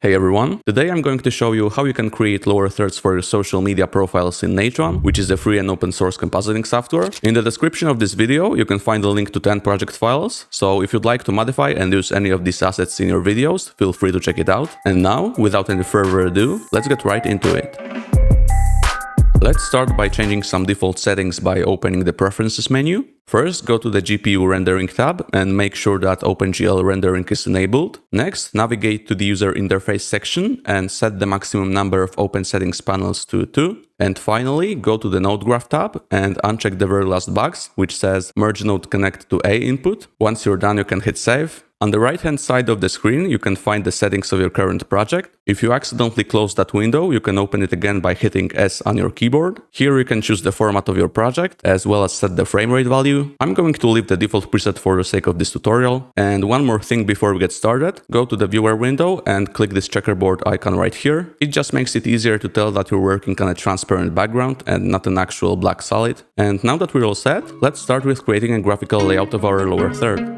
Hey everyone, today I'm going to show you how you can create lower thirds for your social media profiles in Natron, which is a free and open source compositing software. In the description of this video, you can find a link to 10 project files, so if you'd like to modify and use any of these assets in your videos, feel free to check it out. And now, without any further ado, let's get right into it. Let's start by changing some default settings by opening the Preferences menu. First, go to the GPU rendering tab and make sure that OpenGL rendering is enabled. Next, navigate to the user interface section and set the maximum number of open settings panels to 2. And finally, go to the Node Graph tab and uncheck the very last box, which says Merge Node Connect to A input. Once you're done, you can hit Save. On the right-hand side of the screen, you can find the settings of your current project. If you accidentally close that window, you can open it again by hitting S on your keyboard. Here you can choose the format of your project, as well as set the frame rate value. I'm going to leave the default preset for the sake of this tutorial. And one more thing before we get started, go to the viewer window and click this checkerboard icon right here. It just makes it easier to tell that you're working on a transparent background and not an actual black solid. And now that we're all set, let's start with creating a graphical layout of our lower third.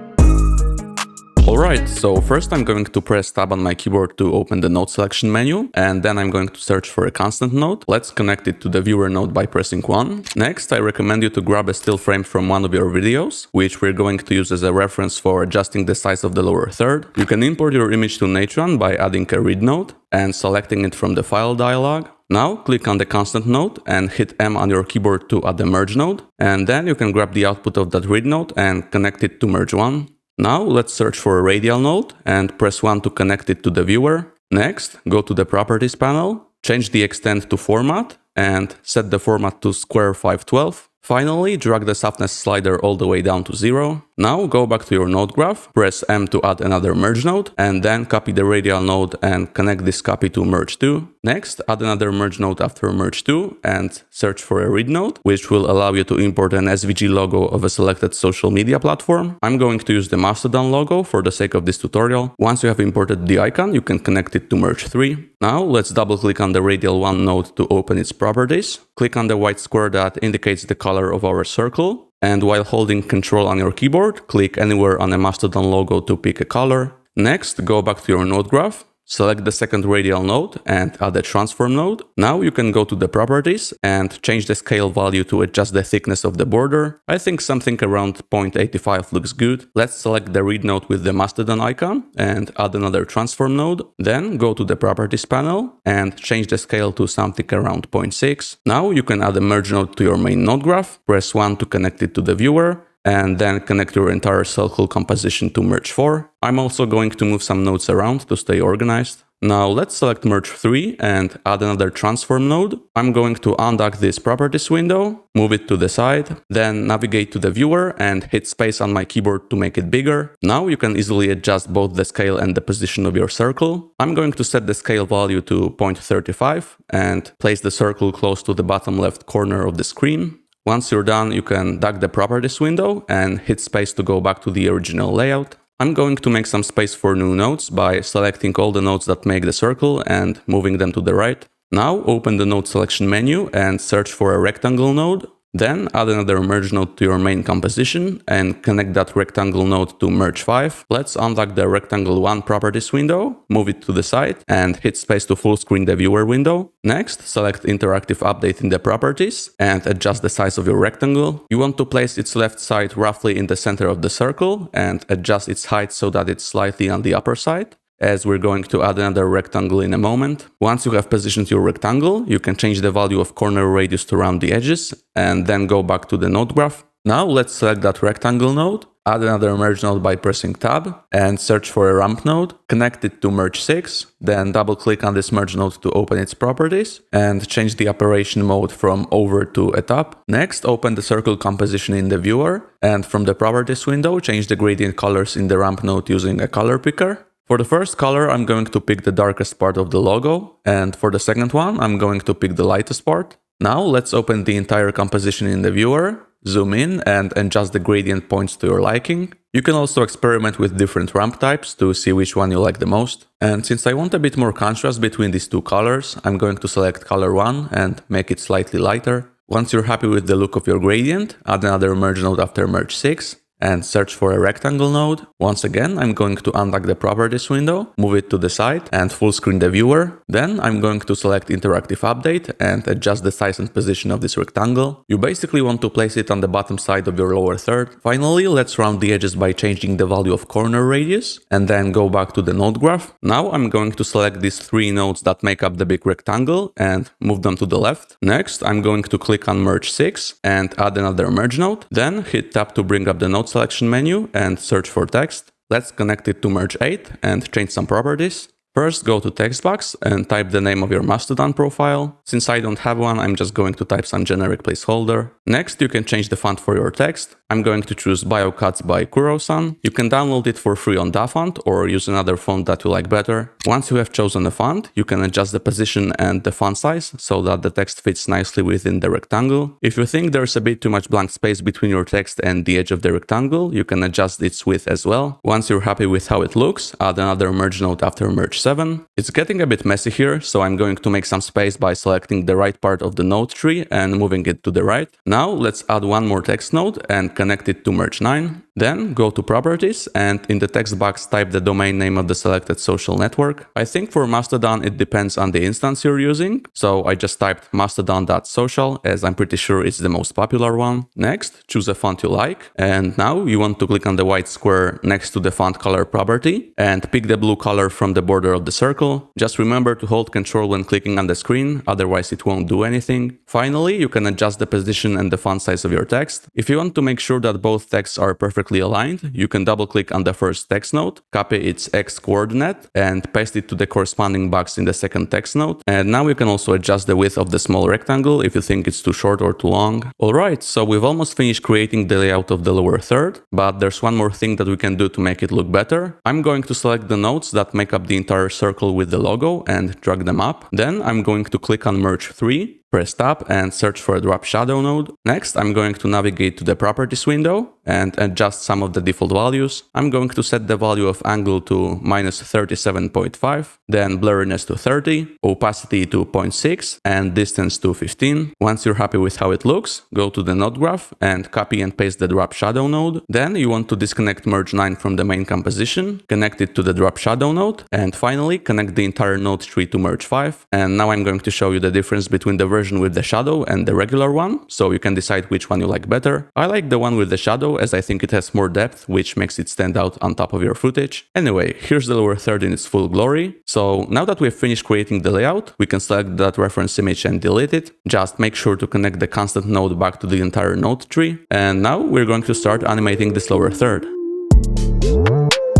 Alright, so first I'm going to press tab on my keyboard to open the node selection menu, and then I'm going to search for a constant node. Let's connect it to the viewer node by pressing 1. Next, I recommend you to grab a still frame from one of your videos, which we're going to use as a reference for adjusting the size of the lower third. You can import your image to Natron by adding a read node and selecting it from the file dialog. Now click on the constant node and hit M on your keyboard to add the merge node, and then you can grab the output of that read node and connect it to merge 1. Now let's search for a radial node and press 1 to connect it to the viewer. Next, go to the Properties panel, change the extent to Format and set the format to Square 512. Finally, drag the softness slider all the way down to 0. Now go back to your node graph, press M to add another merge node, and then copy the radial node and connect this copy to merge 2. Next, add another merge node after merge 2 and search for a read node, which will allow you to import an SVG logo of a selected social media platform. I'm going to use the Mastodon logo for the sake of this tutorial. Once you have imported the icon, you can connect it to merge 3. Now let's double click on the radial 1 node to open its properties. Click on the white square that indicates the color of our circle. And while holding Ctrl on your keyboard, click anywhere on a Mastodon logo to pick a color. Next, go back to your node graph. Select the second radial node and add a transform node. Now you can go to the properties and change the scale value to adjust the thickness of the border. I think something around 0.85 looks good. Let's select the read node with the Mastodon icon and add another transform node. Then go to the properties panel and change the scale to something around 0.6. Now you can add a merge node to your main node graph. Press 1 to connect it to the viewer, and then connect your entire circle composition to merge 4. I'm also going to move some nodes around to stay organized. Now let's select merge 3 and add another transform node. I'm going to undock this properties window, move it to the side, then navigate to the viewer and hit space on my keyboard to make it bigger. Now you can easily adjust both the scale and the position of your circle. I'm going to set the scale value to 0.35 and place the circle close to the bottom left corner of the screen. Once you're done, you can dock the properties window and hit space to go back to the original layout. I'm going to make some space for new nodes by selecting all the nodes that make the circle and moving them to the right. Now open the node selection menu and search for a rectangle node. Then add another merge node to your main composition and connect that rectangle node to merge 5. Let's unlock the rectangle 1 properties window, move it to the side and hit space to full screen the viewer window. Next, select interactive update in the properties and adjust the size of your rectangle. You want to place its left side roughly in the center of the circle and adjust its height so that it's slightly on the upper side, as we're going to add another rectangle in a moment. Once you have positioned your rectangle, you can change the value of corner radius to round the edges and then go back to the node graph. Now let's select that rectangle node, add another merge node by pressing tab and search for a ramp node, connect it to merge 6, then double click on this merge node to open its properties and change the operation mode from over to atop. Next, open the circle composition in the viewer and from the properties window, change the gradient colors in the ramp node using a color picker. For the first color, I'm going to pick the darkest part of the logo, and for the second one, I'm going to pick the lightest part. Now let's open the entire composition in the viewer, zoom in and adjust the gradient points to your liking. You can also experiment with different ramp types to see which one you like the most. And since I want a bit more contrast between these two colors, I'm going to select color 1 and make it slightly lighter. Once you're happy with the look of your gradient, add another merge node after merge 6. and search for a rectangle node. Once again, I'm going to unlock the properties window, move it to the side and full screen the viewer. Then I'm going to select interactive update and adjust the size and position of this rectangle. You basically want to place it on the bottom side of your lower third. Finally, let's round the edges by changing the value of corner radius and then go back to the node graph. Now I'm going to select these 3 nodes that make up the big rectangle and move them to the left. Next, I'm going to click on merge 6 and add another merge node. Then hit tab to bring up the node selection menu and search for text. Let's connect it to merge 8 and change some properties. First, go to text box and type the name of your Mastodon profile. Since I don't have one, I'm just going to type some generic placeholder. Next, you can change the font for your text. I'm going to choose BioCuts by Kuro-san. You can download it for free on DaFont or use another font that you like better. Once you have chosen a font, you can adjust the position and the font size so that the text fits nicely within the rectangle. If you think there's a bit too much blank space between your text and the edge of the rectangle, you can adjust its width as well. Once you're happy with how it looks, add another merge node after merge 7. It's getting a bit messy here, so I'm going to make some space by selecting the right part of the node tree and moving it to the right. Now let's add one more text node and connect it to merge 9. Then go to properties and in the text box type the domain name of the selected social network. I think for Mastodon it depends on the instance you're using, so I just typed mastodon.social as I'm pretty sure it's the most popular one. Next, choose a font you like, and now you want to click on the white square next to the font color property and pick the blue color from the border of the circle. Just remember to hold Ctrl when clicking on the screen, otherwise it won't do anything. Finally, you can adjust the position and the font size of your text. If you want to make sure that both texts are perfectly aligned, you can double click on the first text node, copy its X coordinate and paste it to the corresponding box in the second text node. And now you can also adjust the width of the small rectangle if you think it's too short or too long. Alright, so we've almost finished creating the layout of the lower third, but there's one more thing that we can do to make it look better. I'm going to select the nodes that make up the entire circle with the logo and drag them up. Then I'm going to click on merge 3. Press tab and search for a drop shadow node. Next, I'm going to navigate to the properties window and adjust some of the default values. I'm going to set the value of angle to -37.5, then blurriness to 30, opacity to 0.6, and distance to 15. Once you're happy with how it looks, go to the node graph and copy and paste the drop shadow node. Then you want to disconnect merge 9 from the main composition, connect it to the drop shadow node, and finally connect the entire node tree to merge 5. And now I'm going to show you the difference between the version with the shadow and the regular one, so you can decide which one you like better. I like the one with the shadow as I think it has more depth, which makes it stand out on top of your footage. Anyway, here's the lower third in its full glory. So now that we've finished creating the layout, we can select that reference image and delete it. Just make sure to connect the constant node back to the entire node tree. And now we're going to start animating this lower third.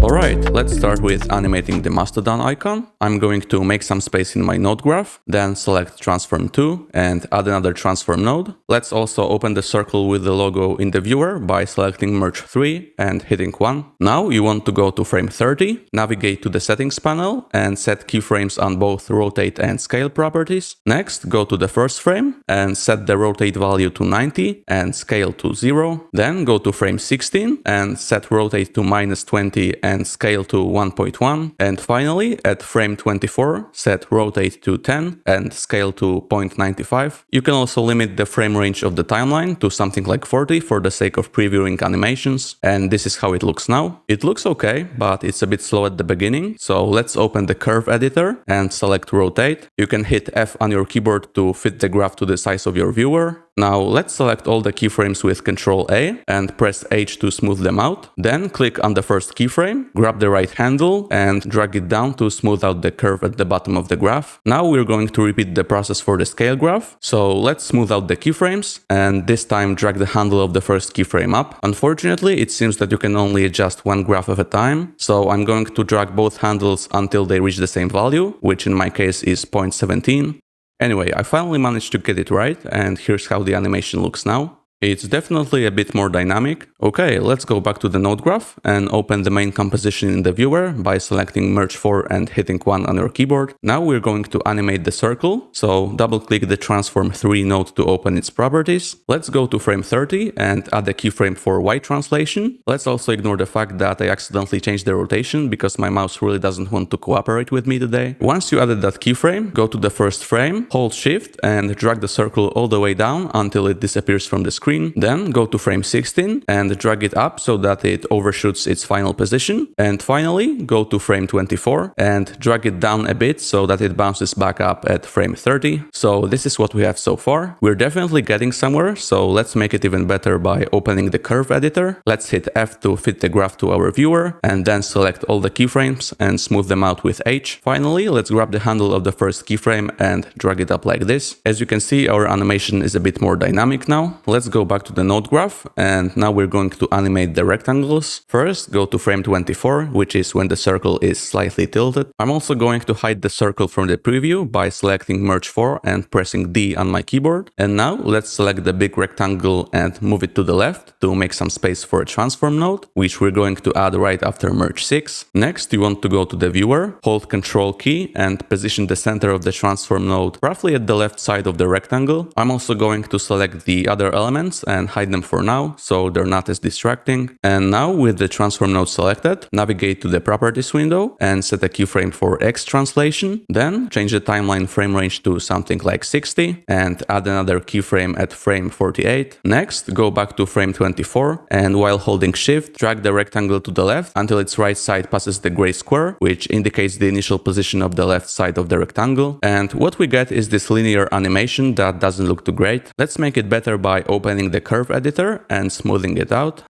Alright, let's start with animating the Mastodon icon. I'm going to make some space in my node graph, then select transform 2 and add another transform node. Let's also open the circle with the logo in the viewer by selecting merge 3 and hitting 1. Now you want to go to frame 30, navigate to the settings panel and set keyframes on both rotate and scale properties. Next, go to the first frame and set the rotate value to 90 and scale to 0. Then go to frame 16 and set rotate to -20 and scale to 1.1. And finally, at frame 24, set rotate to 10 and scale to 0.95. You can also limit the frame range of the timeline to something like 40 for the sake of previewing animations. And this is how it looks now. It looks okay, but it's a bit slow at the beginning. So let's open the curve editor and select rotate. You can hit F on your keyboard to fit the graph to the size of your viewer. Now let's select all the keyframes with Ctrl A and press H to smooth them out. Then click on the first keyframe, grab the right handle and drag it down to smooth out the curve at the bottom of the graph. Now we're going to repeat the process for the scale graph. So let's smooth out the keyframes and this time drag the handle of the first keyframe up. Unfortunately, it seems that you can only adjust one graph at a time. So I'm going to drag both handles until they reach the same value, which in my case is 0.17. Anyway, I finally managed to get it right, and here's how the animation looks now. It's definitely a bit more dynamic. Okay, let's go back to the node graph and open the main composition in the viewer by selecting merge 4 and hitting 1 on your keyboard. Now we're going to animate the circle, so double click the transform 3 node to open its properties. Let's go to frame 30 and add a keyframe for white translation. Let's also ignore the fact that I accidentally changed the rotation because my mouse really doesn't want to cooperate with me today. Once you added that keyframe, go to the first frame, hold shift and drag the circle all the way down until it disappears from the screen. screen. Then go to frame 16 and drag it up so that it overshoots its final position. And finally, go to frame 24 and drag it down a bit so that it bounces back up at frame 30. So this is what we have so far. We're definitely getting somewhere, so let's make it even better by opening the curve editor. Let's hit F to fit the graph to our viewer and then select all the keyframes and smooth them out with H. Finally, let's grab the handle of the first keyframe and drag it up like this. As you can see, our animation is a bit more dynamic now. Let's go back to the node graph, and now we're going to animate the rectangles. First, go to frame 24, which is when the circle is slightly tilted. I'm also going to hide the circle from the preview by selecting Merge 4 and pressing D on my keyboard. And now let's select the big rectangle and move it to the left to make some space for a transform node, which we're going to add right after Merge 6. Next, you want to go to the viewer, hold Control key and position the center of the transform node roughly at the left side of the rectangle. I'm also going to select the other elements and hide them for now, so they're not as distracting. And now with the transform node selected, navigate to the properties window and set a keyframe for X translation. Then change the timeline frame range to something like 60 and add another keyframe at frame 48. Next, go back to frame 24 and while holding shift, drag the rectangle to the left until its right side passes the gray square, which indicates the initial position of the left side of the rectangle. And what we get is this linear animation that doesn't look too great. Let's make it better by opening the curve editor and smoothing it out.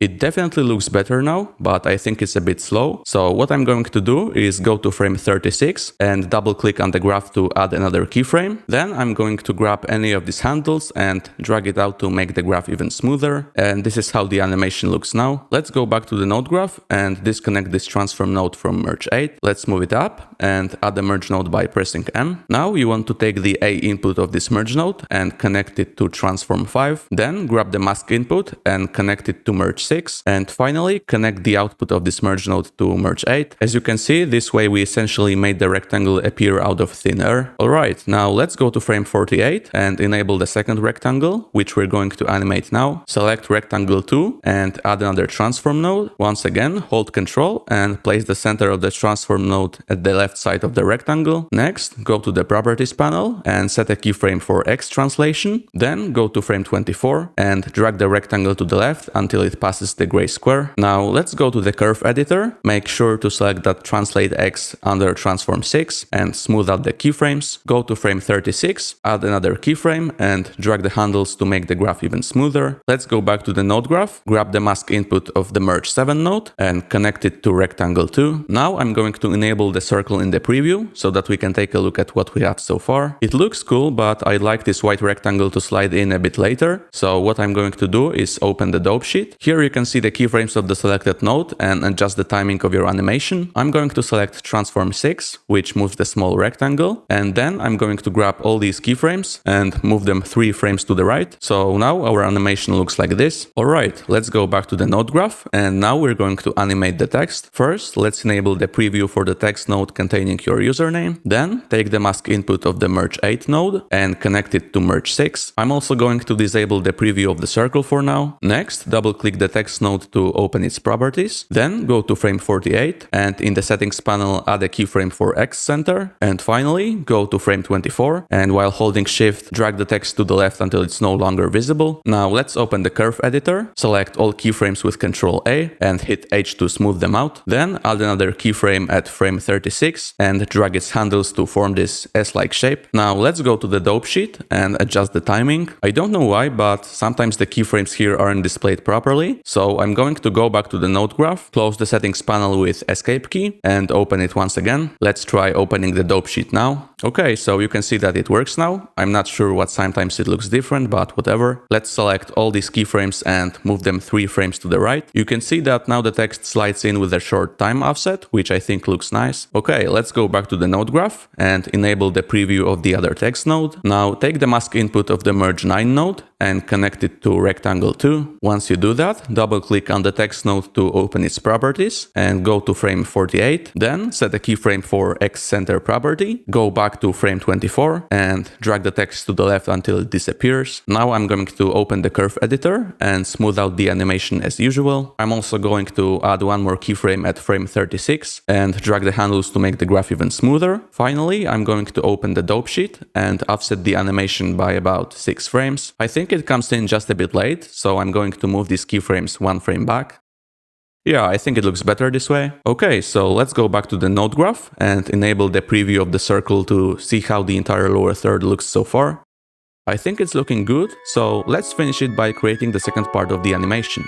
It definitely looks better now, but I think it's a bit slow. So what I'm going to do is go to frame 36 and double click on the graph to add another keyframe. Then I'm going to grab any of these handles and drag it out to make the graph even smoother. And this is how the animation looks now. Let's go back to the node graph and disconnect this transform node from merge 8. Let's move it up and add the merge node by pressing M. Now you want to take the A input of this merge node and connect it to transform 5. Then grab the mask input and connect it to merge 6, and finally connect the output of this merge node to merge 8. As you can see, this way we essentially made the rectangle appear out of thin air. Alright, now let's go to frame 48 and enable the second rectangle, which we're going to animate now. Select rectangle 2 and add another transform node. Once again, hold Control and place the center of the transform node at the left side of the rectangle. Next, go to the properties panel and set a keyframe for X translation. Then go to frame 24 and drag the rectangle to the left until it passes the gray square. Now let's go to the curve editor. Make sure to select that translate X under transform 6 and smooth out the keyframes. Go to frame 36, add another keyframe and drag the handles to make the graph even smoother. Let's go back to the node graph, grab the mask input of the merge 7 node and connect it to rectangle 2. Now I'm going to enable the circle in the preview so that we can take a look at what we have so far. It looks cool, but I'd like this white rectangle to slide in a bit later. So what I'm going to do is open the dope sheet. Here you can see the keyframes of the selected node and adjust the timing of your animation. I'm going to select transform 6, which moves the small rectangle, and then I'm going to grab all these keyframes and move them 3 frames to the right. So now our animation looks like this. Alright, let's go back to the node graph, and now we're going to animate the text. First, let's enable the preview for the text node containing your username. Then take the mask input of the merge 8 node and connect it to merge 6. I'm also going to disable the preview of the circle for now. Next, double click the text node to open its properties. Then go to frame 48 and in the settings panel add a keyframe for X center. And finally go to frame 24 and while holding shift drag the text to the left until it's no longer visible. Now let's open the curve editor, select all keyframes with Ctrl A and hit H to smooth them out. Then add another keyframe at frame 36 and drag its handles to form this S-like shape. Now let's go to the dope sheet and adjust the timing. I don't know why, but sometimes the keyframes here aren't displayed properly. So I'm going to go back to the node graph, close the settings panel with escape key and open it once again. Let's try opening the dope sheet now. Okay, so you can see that it works now. I'm not sure what sometimes it looks different, but whatever. Let's select all these keyframes and move them 3 frames to the right. You can see that now the text slides in with a short time offset, which I think looks nice. Okay, let's go back to the node graph and enable the preview of the other text node. Now take the mask input of the merge 9 node and connect it to rectangle 2. Once you do that, double click on the text node to open its properties and go to frame 48. Then set a keyframe for X center property. Go back to frame 24 and drag the text to the left until it disappears. Now I'm going to open the curve editor and smooth out the animation as usual. I'm also going to add one more keyframe at frame 36 and drag the handles to make the graph even smoother. Finally, I'm going to open the dope sheet and offset the animation by about 6 frames. I think think it comes in just a bit late, so I'm going to move these keyframes one frame back. Yeah, I think it looks better this way. Okay, so let's go back to the node graph and enable the preview of the circle to see how the entire lower third looks so far. I think it's looking good, so let's finish it by creating the second part of the animation.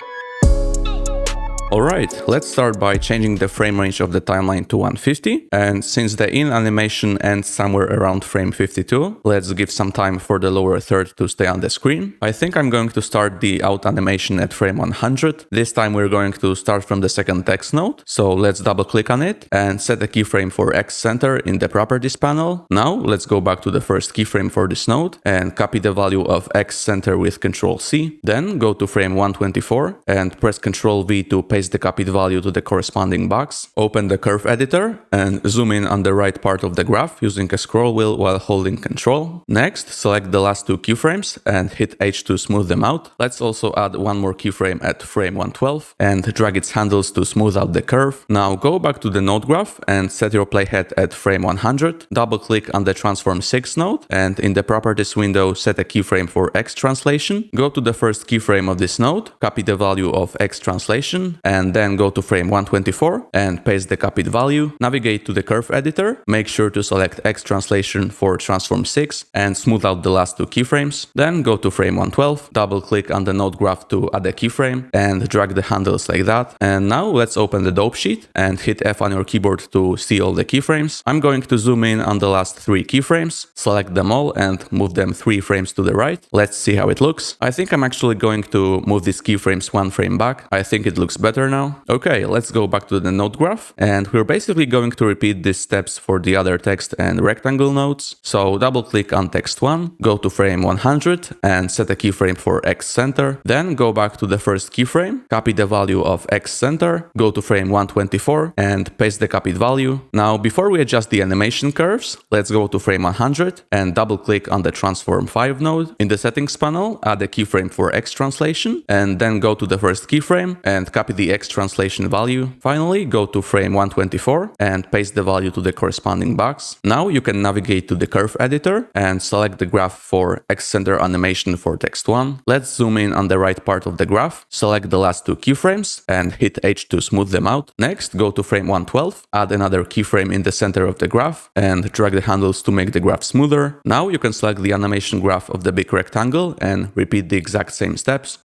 Alright, let's start by changing the frame range of the timeline to 150, and since the in animation ends somewhere around frame 52, let's give some time for the lower third to stay on the screen. I think I'm going to start the out animation at frame 100. This time we're going to start from the second text node, so let's double click on it and set a keyframe for X center in the properties panel. Now let's go back to the first keyframe for this node and copy the value of X center with Ctrl C, then go to frame 124 and press Ctrl V to paste the copied value to the corresponding box. Open the curve editor and zoom in on the right part of the graph using a scroll wheel while holding Ctrl. Next, select the last two keyframes and hit H to smooth them out. Let's also add one more keyframe at frame 112 and drag its handles to smooth out the curve. Now go back to the node graph and set your playhead at frame 100. Double click on the transform 6 node and in the properties window set a keyframe for X translation. Go to the first keyframe of this node, copy the value of X translation and then go to frame 124 and paste the copied value. Navigate to the curve editor, make sure to select X translation for transform 6 and smooth out the last two keyframes. Then go to frame 112, double click on the node graph to add a keyframe and drag the handles like that. And now let's open the dope sheet and hit F on your keyboard to see all the keyframes. I'm going to zoom in on the last three keyframes, select them all and move them 3 frames to the right. Let's see how it looks. I think I'm actually going to move these keyframes 1 frame back. I think it looks better now. Okay, let's go back to the node graph and we're basically going to repeat these steps for the other text and rectangle nodes. So double click on text 1, go to frame 100 and set a keyframe for X center. Then go back to the first keyframe, copy the value of X center, go to frame 124 and paste the copied value. Now before we adjust the animation curves, let's go to frame 100 and double click on the transform 5 node. In the settings panel, add a keyframe for X translation and then go to the first keyframe and copy the X translation value. Finally, go to frame 124 and paste the value to the corresponding box. Now you can navigate to the curve editor and select the graph for X center animation for text 1. Let's zoom in on the right part of the graph, select the last two keyframes and hit H to smooth them out. Next, go to frame 112, add another keyframe in the center of the graph and drag the handles to make the graph smoother. Now you can select the animation graph of the big rectangle and repeat the exact same steps.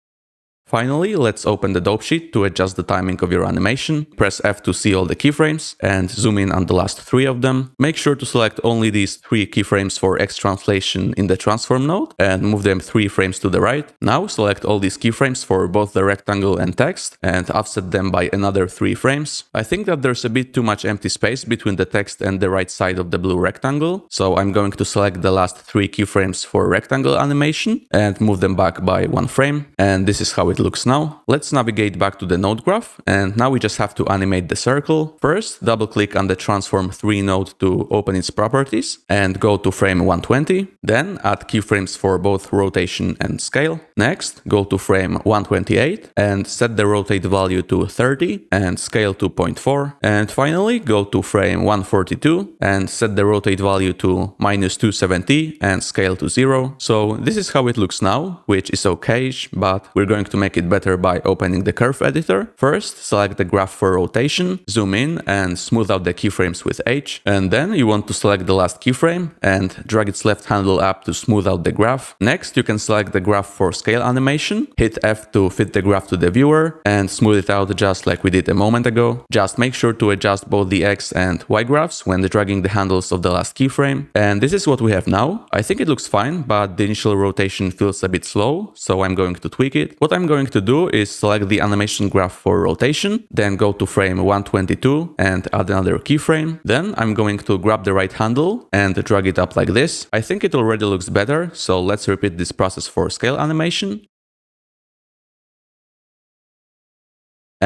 Finally, let's open the dope sheet to adjust the timing of your animation. Press F to see all the keyframes and zoom in on the last 3 of them. Make sure to select only these 3 keyframes for X translation in the transform node and move them 3 frames to the right. Now select all these keyframes for both the rectangle and text and offset them by another 3 frames. I think that there's a bit too much empty space between the text and the right side of the blue rectangle, so I'm going to select the last 3 keyframes for rectangle animation and move them back by 1 frame. And this is how it looks now. Let's navigate back to the node graph and now we just have to animate the circle. First, double click on the transform 3 node to open its properties and go to frame 120. Then add keyframes for both rotation and scale. Next, go to frame 128 and set the rotate value to 30 and scale to 0.4. And finally, go to frame 142 and set the rotate value to -270 and scale to 0. So this is how it looks now, which is okay-ish, but we're going to make it better by opening the curve editor. First, select the graph for rotation, zoom in and smooth out the keyframes with H. And then you want to select the last keyframe and drag its left handle up to smooth out the graph. Next, you can select the graph for scale animation, hit F to fit the graph to the viewer and smooth it out just like we did a moment ago. Just make sure to adjust both the X and Y graphs when dragging the handles of the last keyframe. And this is what we have now. I think it looks fine, but the initial rotation feels a bit slow, so I'm going to tweak it. What I'm going to do is select the animation graph for rotation, then go to frame 122 and add another keyframe. Then I'm going to grab the right handle and drag it up like this. I think it already looks better, so let's repeat this process for scale animation.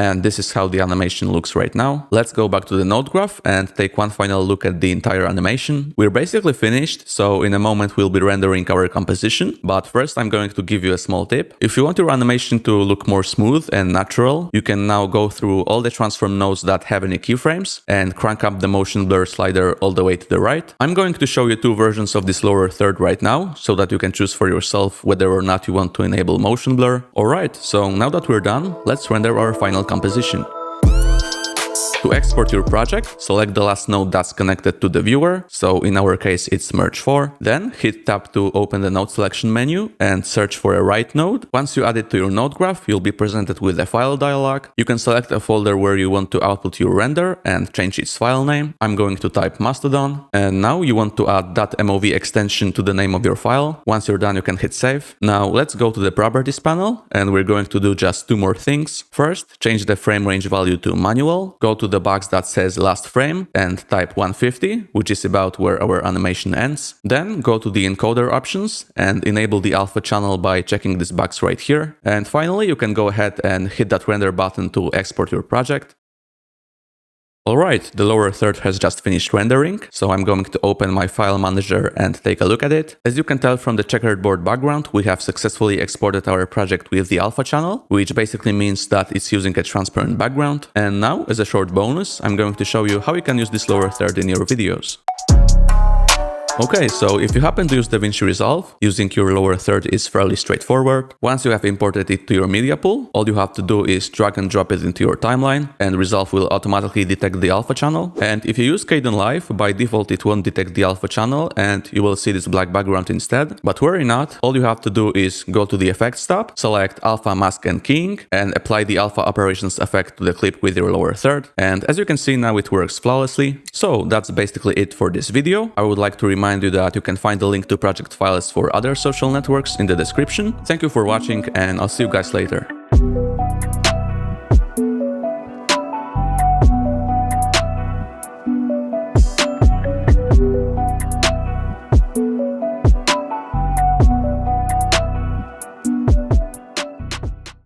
And this is how the animation looks right now. Let's go back to the node graph and take one final look at the entire animation. We're basically finished, so in a moment we'll be rendering our composition. But first I'm going to give you a small tip. If you want your animation to look more smooth and natural, you can now go through all the transform nodes that have any keyframes and crank up the motion blur slider all the way to the right. I'm going to show you two versions of this lower third right now, so that you can choose for yourself whether or not you want to enable motion blur. Alright, so now that we're done, let's render our final composition. To export your project, select the last node that's connected to the viewer, so in our case it's merge 4. Then hit tab to open the node selection menu and search for a write node. Once you add it to your node graph, you'll be presented with a file dialog. You can select a folder where you want to output your render and change its file name. I'm going to type Mastodon. And now you want to add .mov extension to the name of your file. Once you're done, you can hit save. Now let's go to the properties panel and we're going to do just two more things. First, change the frame range value to manual. Go to the box that says last frame and type 150, which is about where our animation ends. Then go to the encoder options and enable the alpha channel by checking this box right here. And finally, you can go ahead and hit that render button to export your project. Alright, the lower third has just finished rendering, so I'm going to open my file manager and take a look at it. As you can tell from the checkerboard background, we have successfully exported our project with the alpha channel, which basically means that it's using a transparent background. And now, as a short bonus, I'm going to show you how you can use this lower third in your videos. Okay, so if you happen to use DaVinci Resolve, using your lower third is fairly straightforward. Once you have imported it to your media pool, all you have to do is drag and drop it into your timeline, and Resolve will automatically detect the alpha channel. And if you use Kdenlive, by default it won't detect the alpha channel, and you will see this black background instead. But worry not, all you have to do is go to the Effects tab, select Alpha Mask and Keying, and apply the Alpha Operations effect to the clip with your lower third. And as you can see now, it works flawlessly. So that's basically it for this video. I would like to remind you that you can find the link to project files for other social networks in the description. Thank you for watching, and I'll see you guys later.